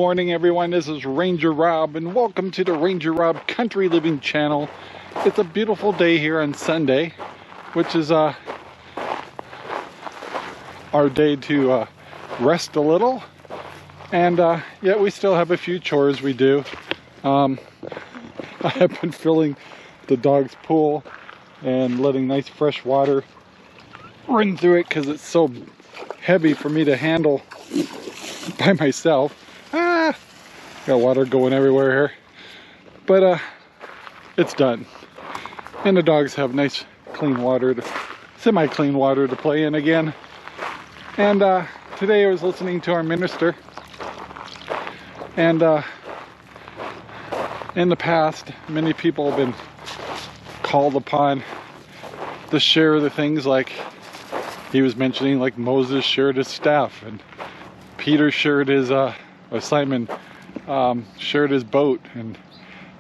morning, everyone. This is Ranger Rob, and welcome to the Ranger Rob Country Living channel. It's a beautiful day here on Sunday, which is our day to rest a little. And yet we still have a few chores we do. I have been filling the dog's pool and letting nice fresh water run through it because it's so heavy for me to handle by myself. Got water going everywhere here, but it's done, and the dogs have nice clean water, semi-clean water to play in again. And today I was listening to our minister, and in the past many people have been called upon to share the things, like he was mentioning, like Moses shared his staff, and Peter shared his Simon shared his boat, and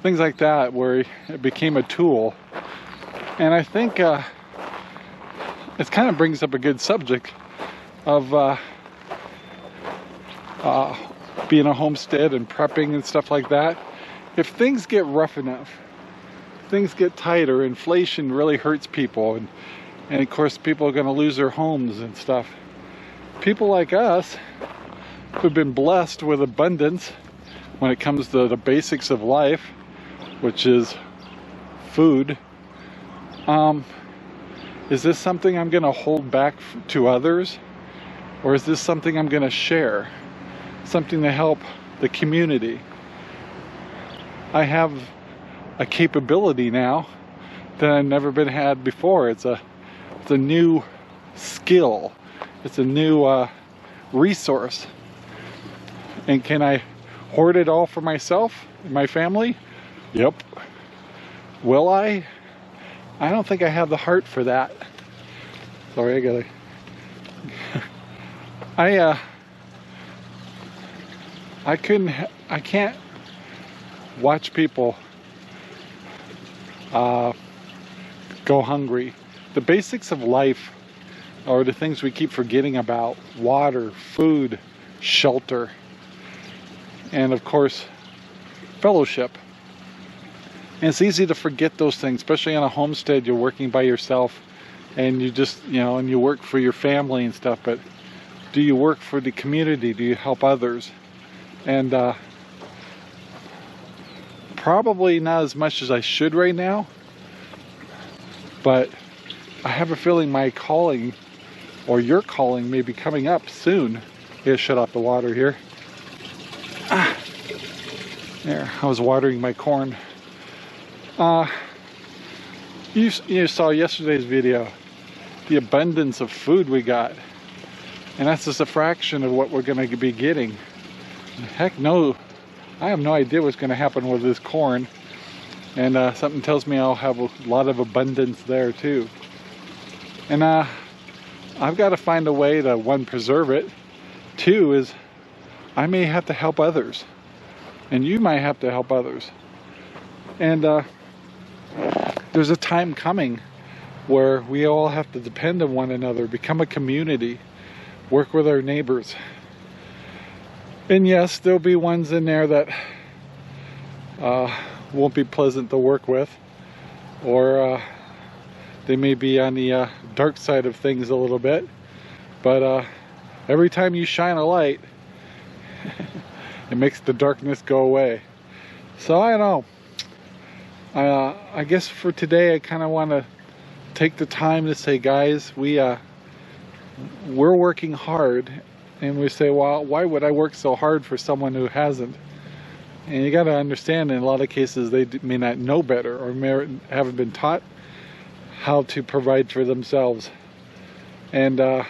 things like that, where it became a tool. And I think it kind of brings up a good subject of being a homestead and prepping and stuff like that. If things get rough enough, things get tighter, inflation really hurts people, and of course people are going to lose their homes and stuff. People like us who've been blessed with abundance when it comes to the basics of life, which is food, is this something I'm going to hold back to others, or is this something I'm going to share, something to help the community? I have a capability now that I've never been had before. It's a new skill, it's a new resource. And can I hoard it all for myself and my family? Yep. Will I? I don't think I have the heart for that. Sorry, I can't watch people go hungry. The basics of life are the things we keep forgetting about: water, food, shelter, and of course fellowship. And it's easy to forget those things, especially on a homestead. You're working by yourself, and you just, and you work for your family and stuff, but do you work for the community? Do you help others? And probably not as much as I should right now, but I have a feeling my calling, or your calling, may be coming up soon. Gotta shut off the water here. There, I was watering my corn. You saw yesterday's video, the abundance of food we got, and that's just a fraction of what we're going to be getting. Heck no, I have no idea what's going to happen with this corn, and something tells me I'll have a lot of abundance there too. And I've got to find a way to, one, preserve it. Two is, I may have to help others, and you might have to help others. And there's a time coming where we all have to depend on one another, become a community, work with our neighbors. And yes, there'll be ones in there that won't be pleasant to work with, or they may be on the dark side of things a little bit. But every time you shine a light, it makes the darkness go away. So I don't know. I guess for today I kind of want to take the time to say, guys, we're working hard, and we say, well, why would I work so hard for someone who hasn't? And you got to understand, in a lot of cases they may not know better, or haven't been taught how to provide for themselves. And the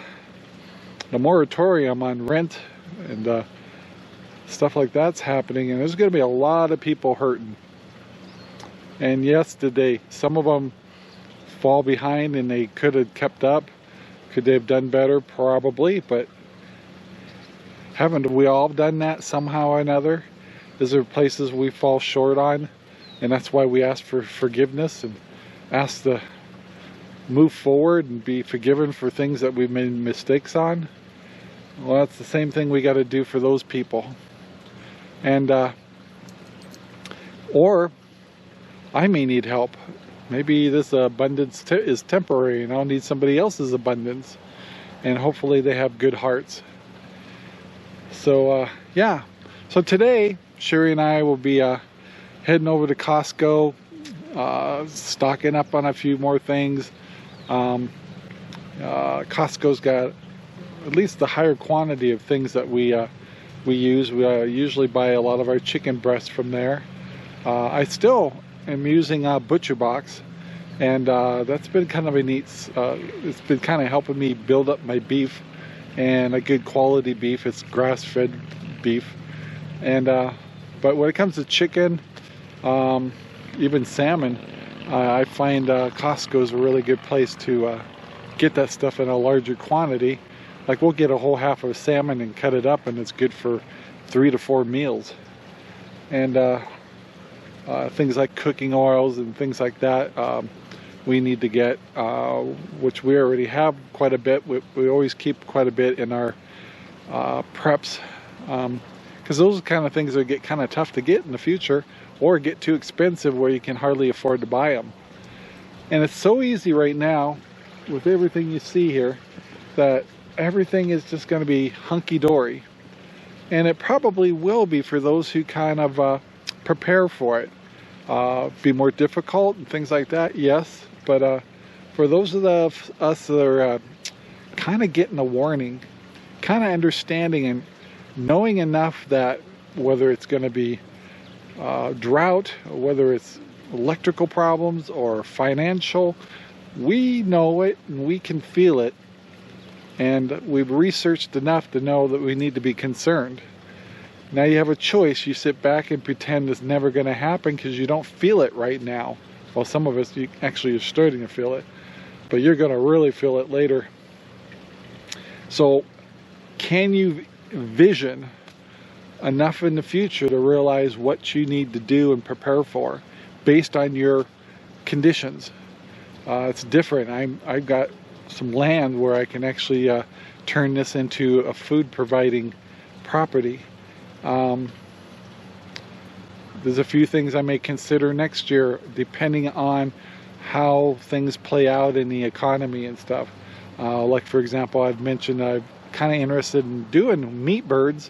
moratorium on rent and stuff like that's happening, and there's going to be a lot of people hurting. And yes, some of them fall behind, and they could have kept up. Could they have done better? Probably, but haven't we all done that somehow or another? Is there places we fall short on, and that's why we ask for forgiveness and ask to move forward and be forgiven for things that we've made mistakes on? Well, that's the same thing we got to do for those people. And or I may need help. Maybe this abundance is temporary and I'll need somebody else's abundance, and hopefully they have good hearts. So yeah, so today Sherry and I will be heading over to Costco, stocking up on a few more things. Costco's got at least the higher quantity of things that we use. We usually buy a lot of our chicken breasts from there. I still am using Butcher Box, and that's been kind of a neat, it's been kind of helping me build up my beef, and a good quality beef. It's grass-fed beef. And but when it comes to chicken, even salmon, I find Costco is a really good place to get that stuff in a larger quantity. Like, we'll get a whole half of salmon and cut it up, and it's good for 3 to 4 meals. And things like cooking oils and things like that, we need to get, which we already have quite a bit. We always keep quite a bit in our preps, because those are the kind of things that get kind of tough to get in the future, or get too expensive where you can hardly afford to buy them. And it's so easy right now with everything you see here that everything is just going to be hunky-dory, and it probably will be for those who kind of prepare for it. Be more difficult and things like that, yes, but for those of us that are kind of getting a warning, kind of understanding and knowing enough that whether it's going to be drought, or whether it's electrical problems or financial, we know it and we can feel it, and we've researched enough to know that we need to be concerned. Now you have a choice. You sit back and pretend it's never going to happen because you don't feel it right now. Well, some of us, you actually are starting to feel it, but you're going to really feel it later. So can you vision enough in the future to realize what you need to do and prepare for based on your conditions? It's different. I've got some land where I can actually turn this into a food providing property. There's a few things I may consider next year depending on how things play out in the economy and stuff. Like, for example, I've mentioned I'm kind of interested in doing meat birds,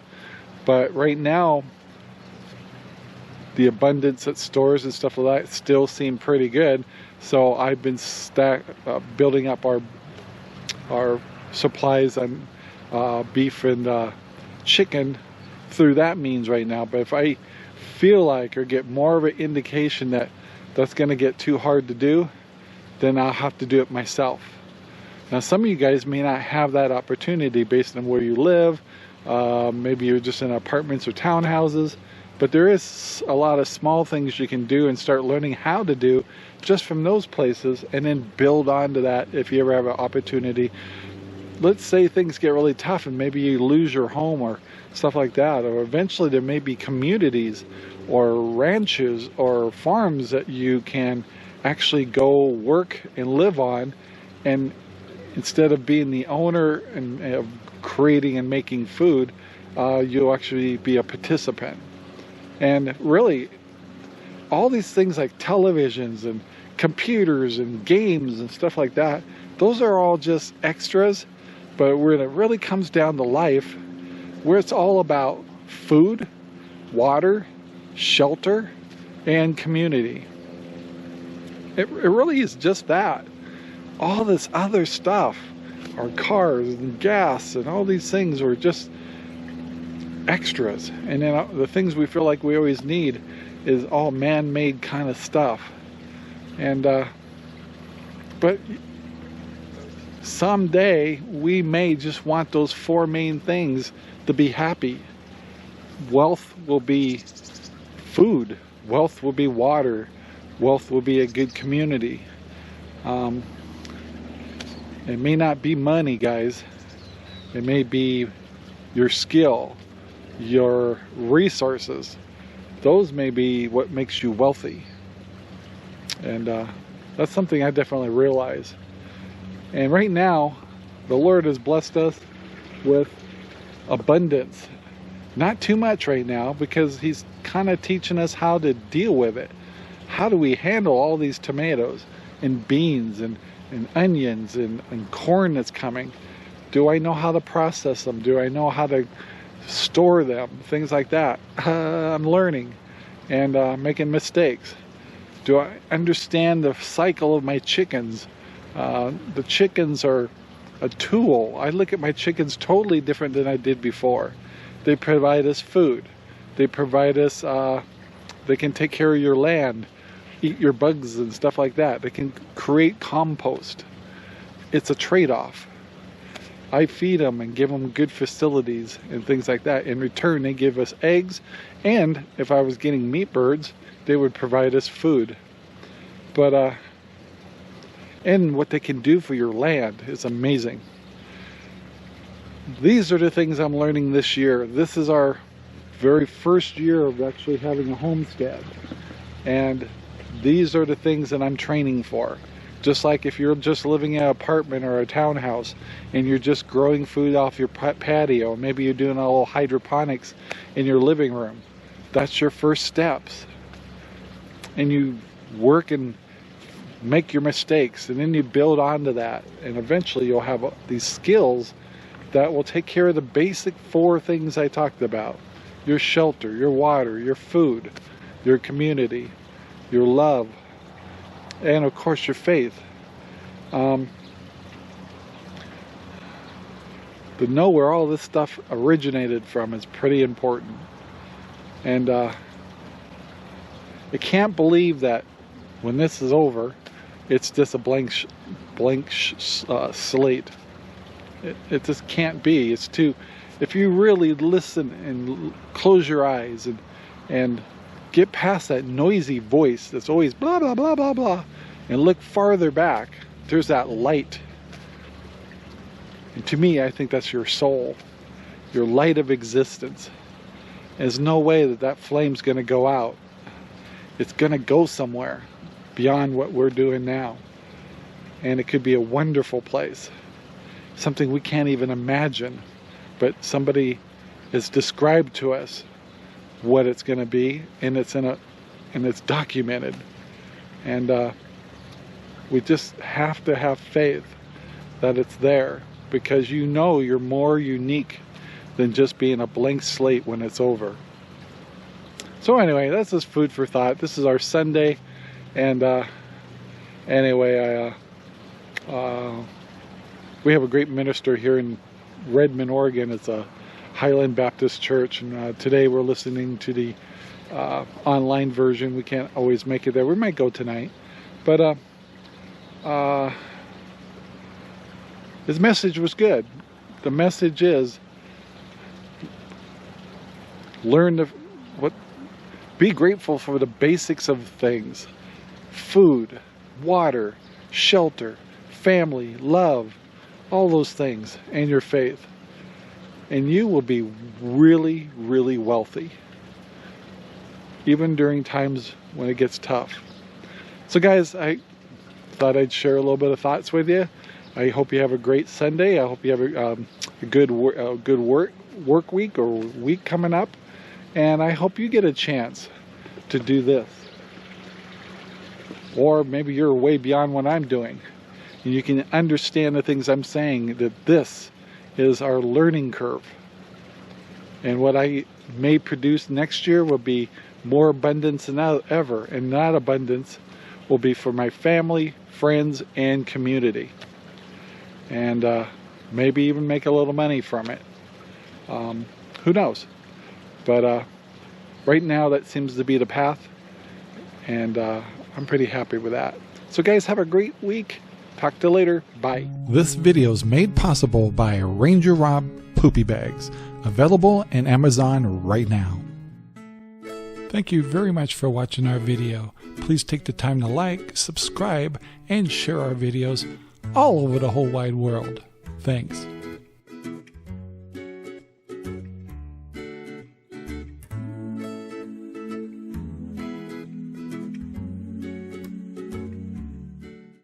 but right now the abundance at stores and stuff like that still seem pretty good. So I've been building up our supplies on beef and chicken through that means right now. But if I feel like or get more of an indication that that's going to get too hard to do, then I'll have to do it myself. Now, some of you guys may not have that opportunity based on where you live. Maybe you're just in apartments or townhouses, but there is a lot of small things you can do and start learning how to do just from those places, and then build onto that if you ever have an opportunity. Let's say things get really tough and maybe you lose your home or stuff like that, or eventually there may be communities or ranches or farms that you can actually go work and live on, and instead of being the owner and creating and making food, you'll actually be a participant. And really, all these things like televisions and computers and games and stuff like that, those are all just extras. But when it really comes down to life, where it's all about food, water, shelter, and community. It really is just that. All this other stuff, our cars and gas and all these things are just extras. And then the things we feel like we always need is all man-made kind of stuff. And but someday we may just want those 4 main things to be happy. Wealth will be food, wealth will be water, wealth will be a good community. It may not be money, guys. It may be your skill, your resources. Those may be what makes you wealthy. And that's something I definitely realize. And right now, the Lord has blessed us with abundance. Not too much right now, because he's kind of teaching us how to deal with it. How do we handle all these tomatoes and beans and onions and corn that's coming? Do I know how to process them? Do I know how to store them? Things like that. I'm learning and making mistakes. Do I understand the cycle of my chickens? The chickens are a tool. I look at my chickens totally different than I did before. They provide us food. They provide us, they can take care of your land, eat your bugs and stuff like that. They can create compost. It's a trade-off. I feed them and give them good facilities and things like that. In return, they give us eggs, and if I was getting meat birds, they would provide us food. But and what they can do for your land is amazing. These are the things I'm learning this year. This is our very first year of actually having a homestead, and these are the things that I'm training for. Just like if you're just living in an apartment or a townhouse and you're just growing food off your patio, maybe you're doing a little hydroponics in your living room. That's your first steps. And you work and make your mistakes, and then you build onto that, and eventually you'll have these skills that will take care of the basic 4 things I talked about. Your shelter, your water, your food, your community, your love, and of course your faith. To know where all this stuff originated from is pretty important. And I can't believe that when this is over, it's just a blank slate. It just can't be. It's too, if you really listen and close your eyes and get past that noisy voice that's always blah, blah, blah, blah, blah, and look farther back, there's that light. And to me, I think that's your soul, your light of existence. There's no way that flame's going to go out. It's going to go somewhere beyond what we're doing now. And it could be a wonderful place. Something we can't even imagine, but somebody has described to us what it's going to be, and it's documented. And we just have to have faith that it's there, because you know you're more unique than just being a blank slate when it's over. So anyway, that's just food for thought. This is our Sunday, and anyway, we have a great minister here in Redmond, Oregon. It's a Highland Baptist church, and today we're listening to the online version. We can't always make it there. We might go tonight, but his message was good. The message is be grateful for the basics of things: food, water, shelter, family, love, all those things, and your faith. And you will be really, really wealthy, even during times when it gets tough. So guys, I thought I'd share a little bit of thoughts with you. I hope you have a great Sunday. I hope you have a good work week or week coming up. And I hope you get a chance to do this. Or maybe you're way beyond what I'm doing, and you can understand the things I'm saying, that this is our learning curve. And what I may produce next year will be more abundance than ever, and that abundance will be for my family, friends, and community. And maybe even make a little money from it. Who knows? But right now that seems to be the path, and I'm pretty happy with that. So guys, have a great week. Talk to you later. Bye. This video is made possible by RangerRob Poopy Bags, available in Amazon right now. Thank you very much for watching our video. Please take the time to like, subscribe, and share our videos all over the whole wide world. Thanks.